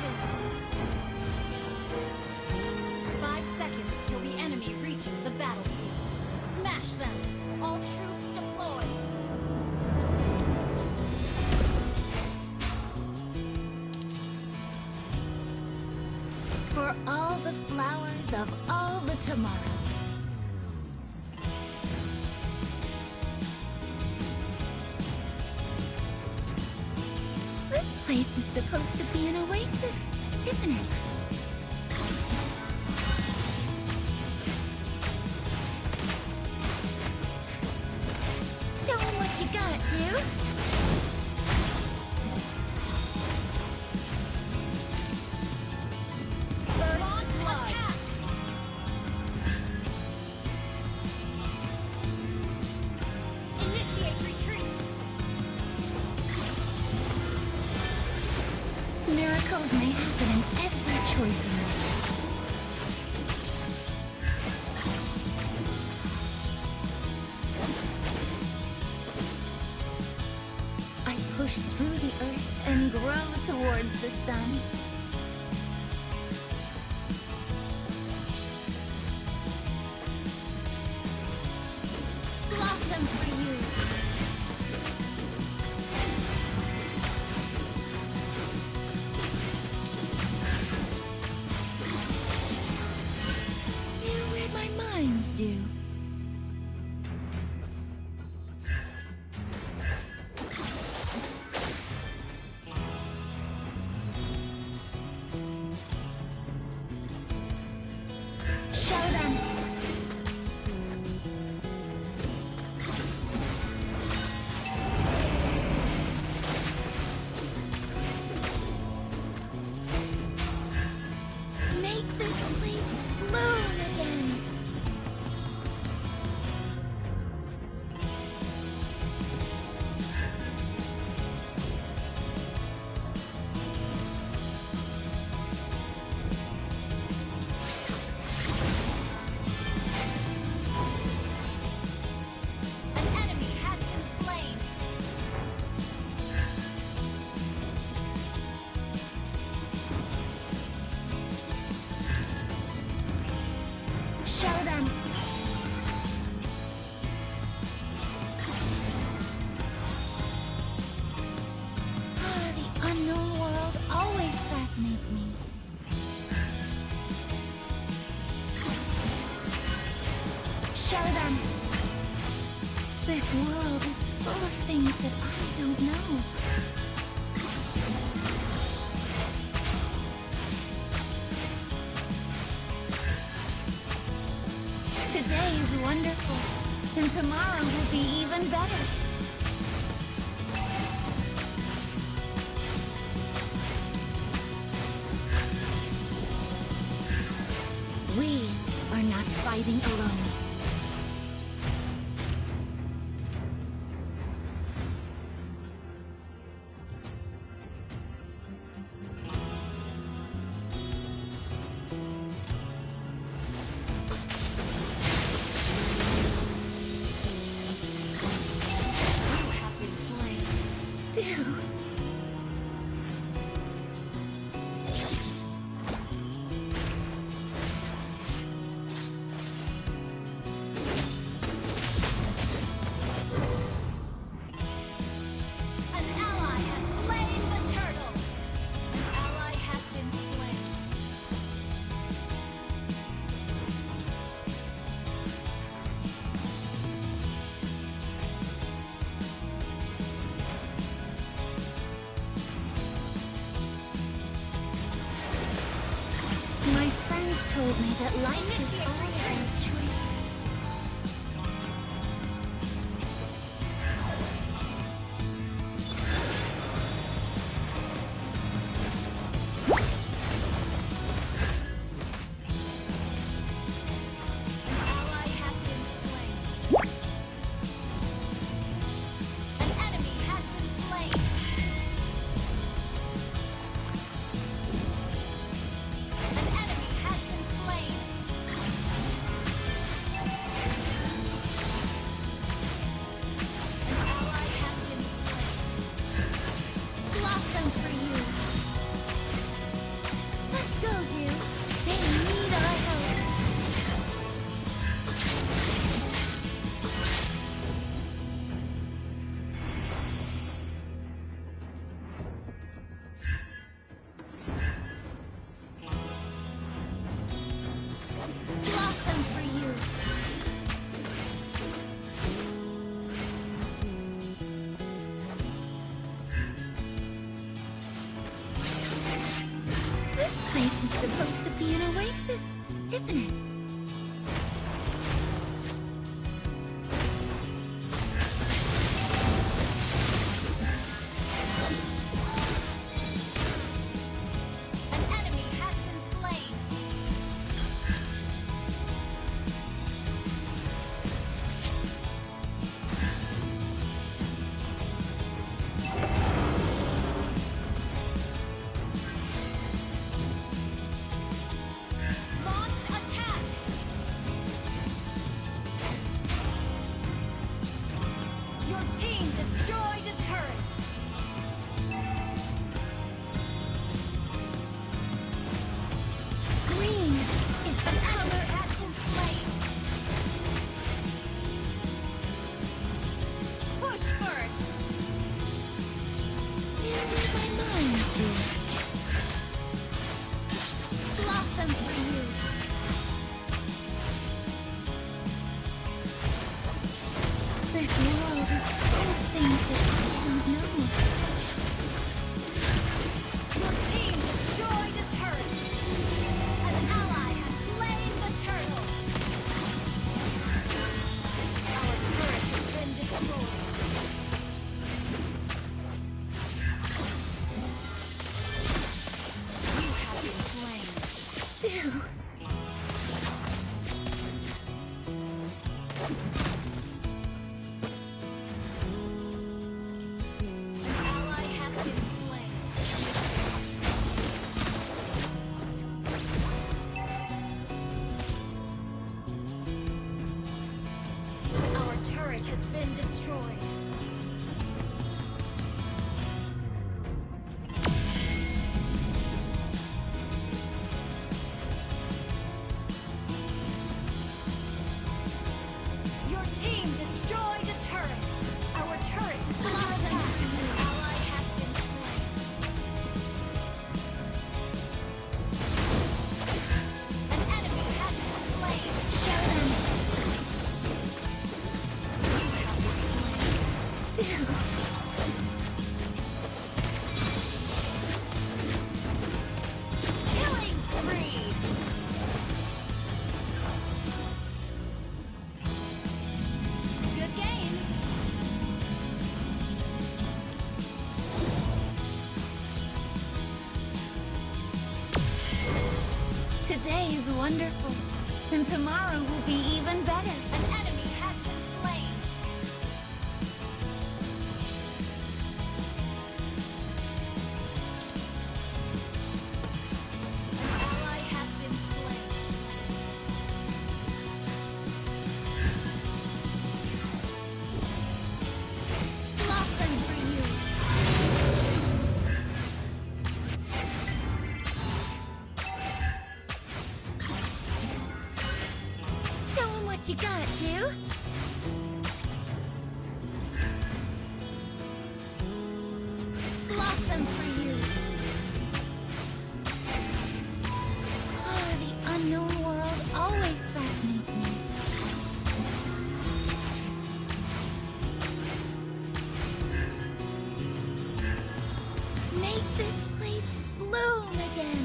wins. 5 seconds till the enemy reaches the battlefield. Smash them! All troops deployed! For all the flowers of all the tomorrows. This place is supposed to be an oasis, isn't it? Show 'em what you got, dude! First attack! Initiate retreat! Miracles may happen in every choice we make. I push through the earth and grow towards the sun. Blossom for you! You read my mind, do. Show them! Make this place bloom again! An enemy has been slain! Show them! The unknown world always fascinates me. Show them! This world is full of things that I don't know. Today is wonderful, and tomorrow will be even better. We are not fighting alone. You have been slain. Dude. An ally has slain the turtle. An ally has been slain. My friends told me that life is all those choices. An ally has been slain. An enemy has been slain. An enemy has been slain. Do. An ally has been slain. Our turret has been destroyed. Your team destroyed a turret. Our turret is under attack. An ally has been slain. An enemy has been slain. Show them. You have been slain. Do. Killing spree. Good game. Today is wonderful, and tomorrow will be even better. An enemy has been slain. An ally has been slain. Blossom for you. Show 'em what you got, do. Blossom for you. Oh, the unknown world always fascinates me. Make this place bloom again.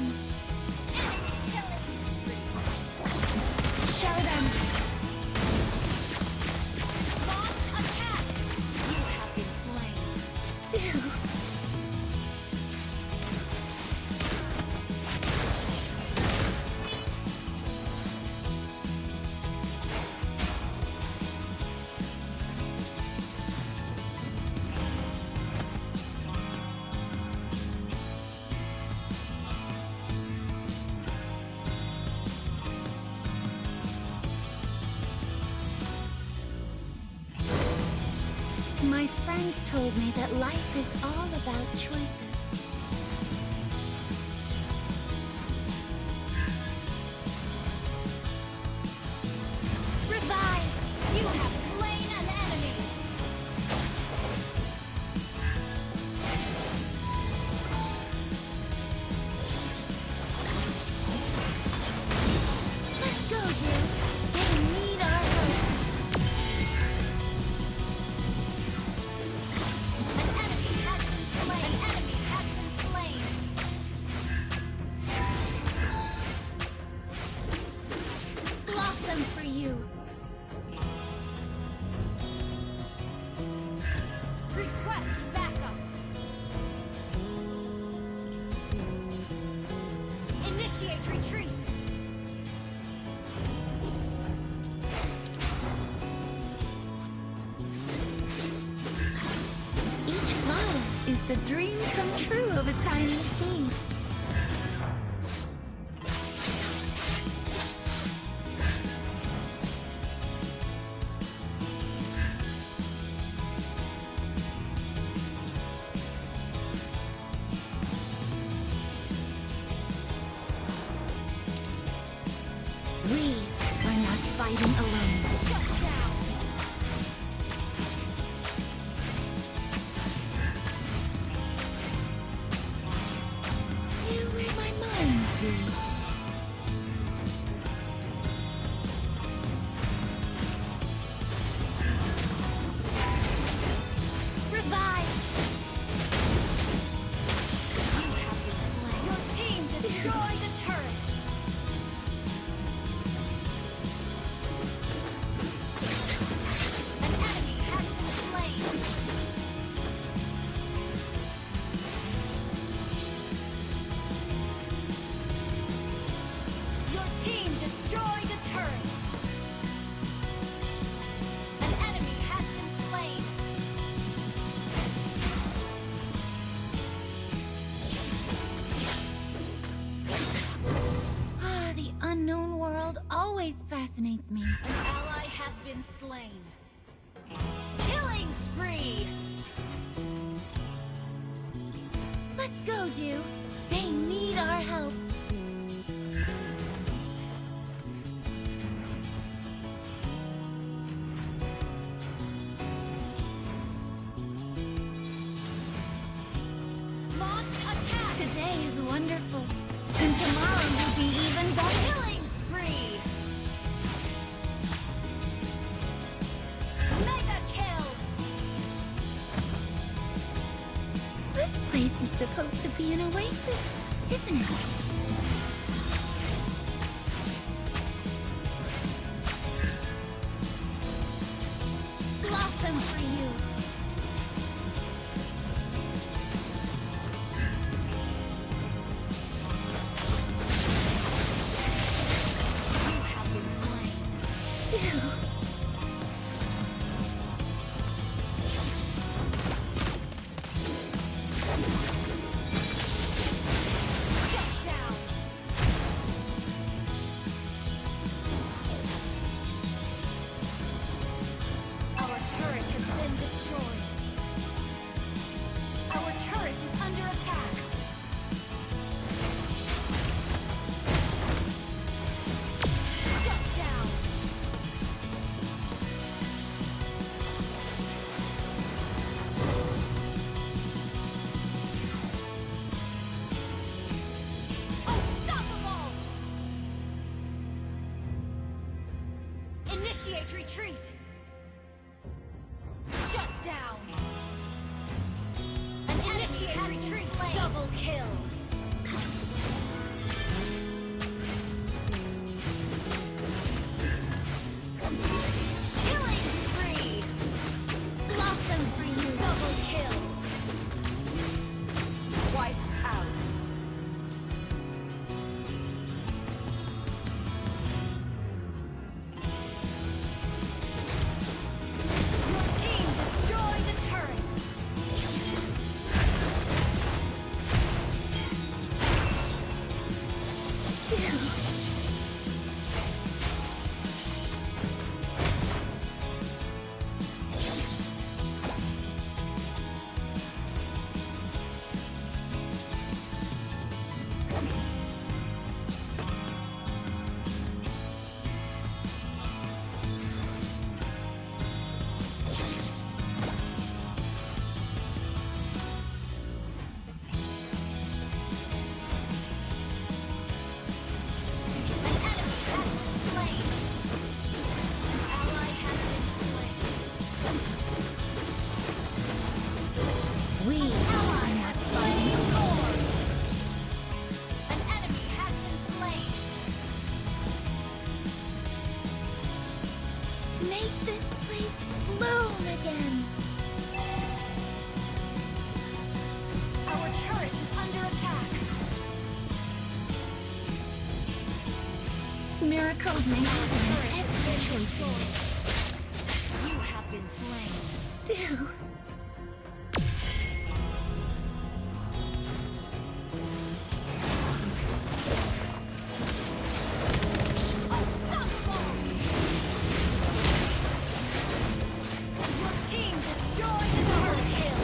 Enemy killing spree. Show them. Launch attack. You have been slain. Do. My friend told me that life is all about choices. Revive! You have slain an enemy. Let's go, Drew. They need our help. An enemy has been slain. An enemy has been slain. Blossom for you. Request backup. Initiate retreat. Each flower is the dream come true of a tiny seed. We are not fighting alone. Shut down. been slain. Killing spree! Let's go, Dew. They need our help. Launch attack! Today is wonderful. And tomorrow will be even better. Killing spree! Mega kill! This place is supposed to be an oasis, isn't it? Blossom for you. You have been slain. Dew. Shut down! Our turret has been destroyed. Our turret is under attack. Shut down! Unstoppable! Initiate retreat! Shut down! An initiate retreat! Double kill! Killing spree! Blossom for you. Double kill! Wiped out! Your team destroyed the turret! Dew. An enemy has been slain! An ally has been slain! We Ally are has not slain fighting. Lord! An enemy has been slain! Make this place bloom again. Our turret is under attack! Miracles may happen in every oasis. You have been slain! Dew. Unstoppable! Your team destroyed the turret kill!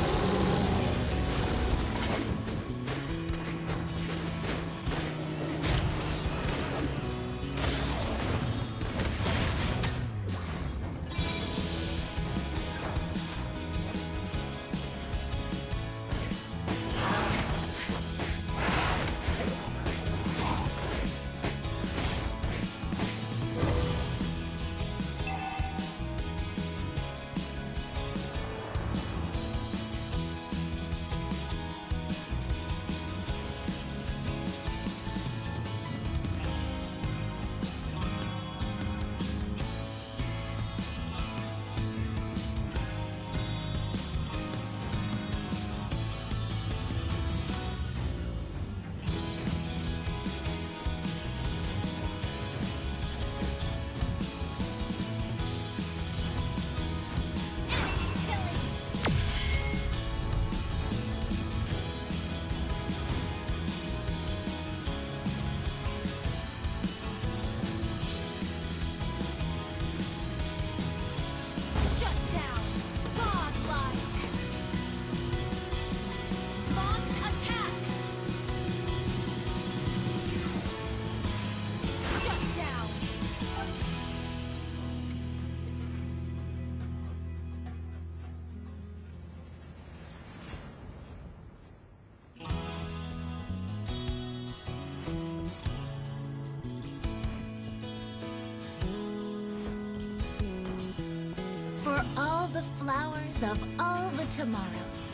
flowers of all the tomorrows.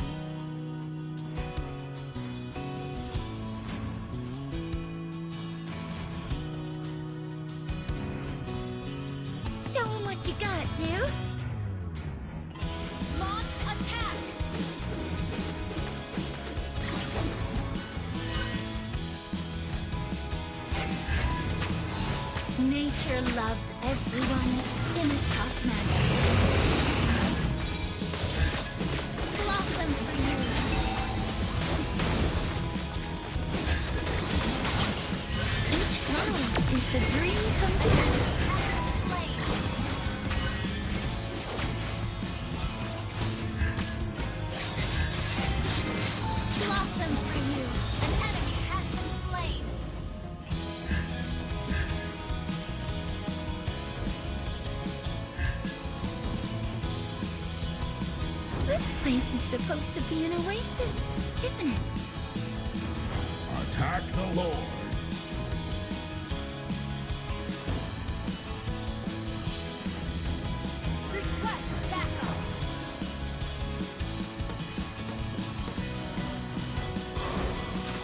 Show 'em what you got, dude. Launch attack! Nature loves everyone in a tough manner. Blossom for you. Each flower is the dream come true. Slain! Blossom for you. An enemy has been slain! This place is supposed to be an oasis, isn't it? Attack the Lord. Request backup!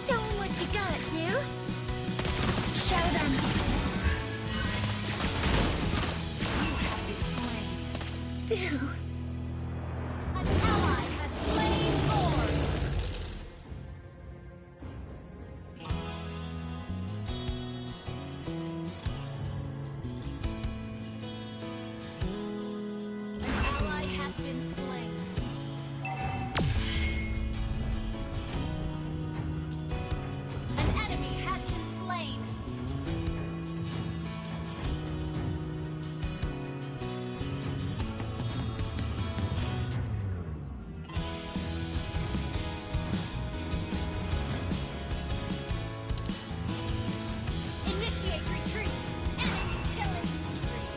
Show 'em what you got, dude. Show them. You have been slain. Dude. An ally has slain Lord! An ally has been slain. An enemy has been slain. Initiate retreat. Enemy killing spree.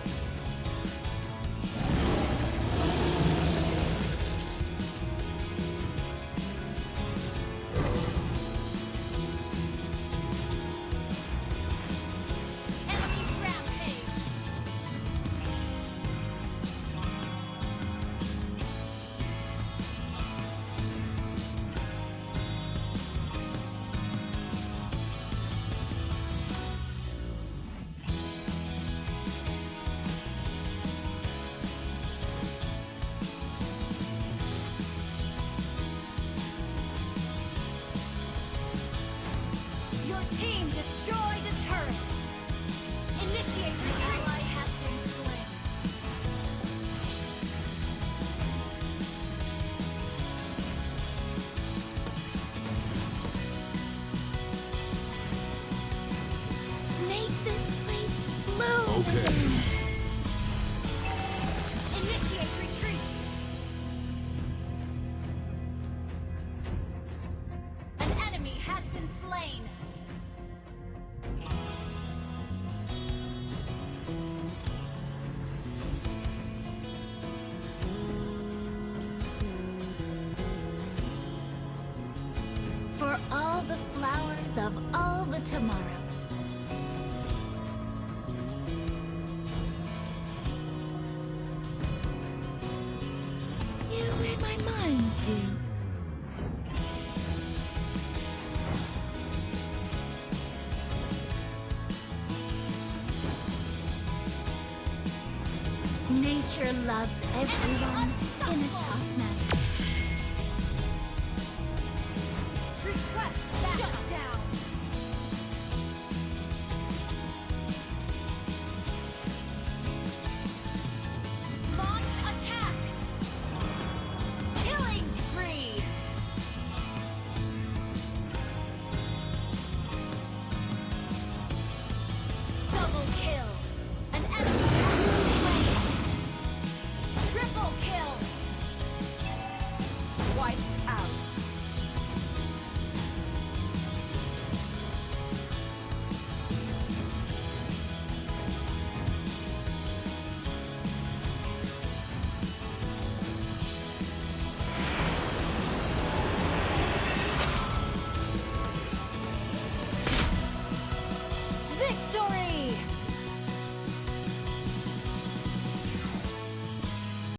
Enemy rampage. Your team destroyed a turret. Initiate retreat. An ally has been slain. Make this place bloom Okay. again. Initiate retreat. An enemy has been slain. For all the flowers of all the tomorrows. You read my mind, you. Nature loves everyone in a tough manner. Request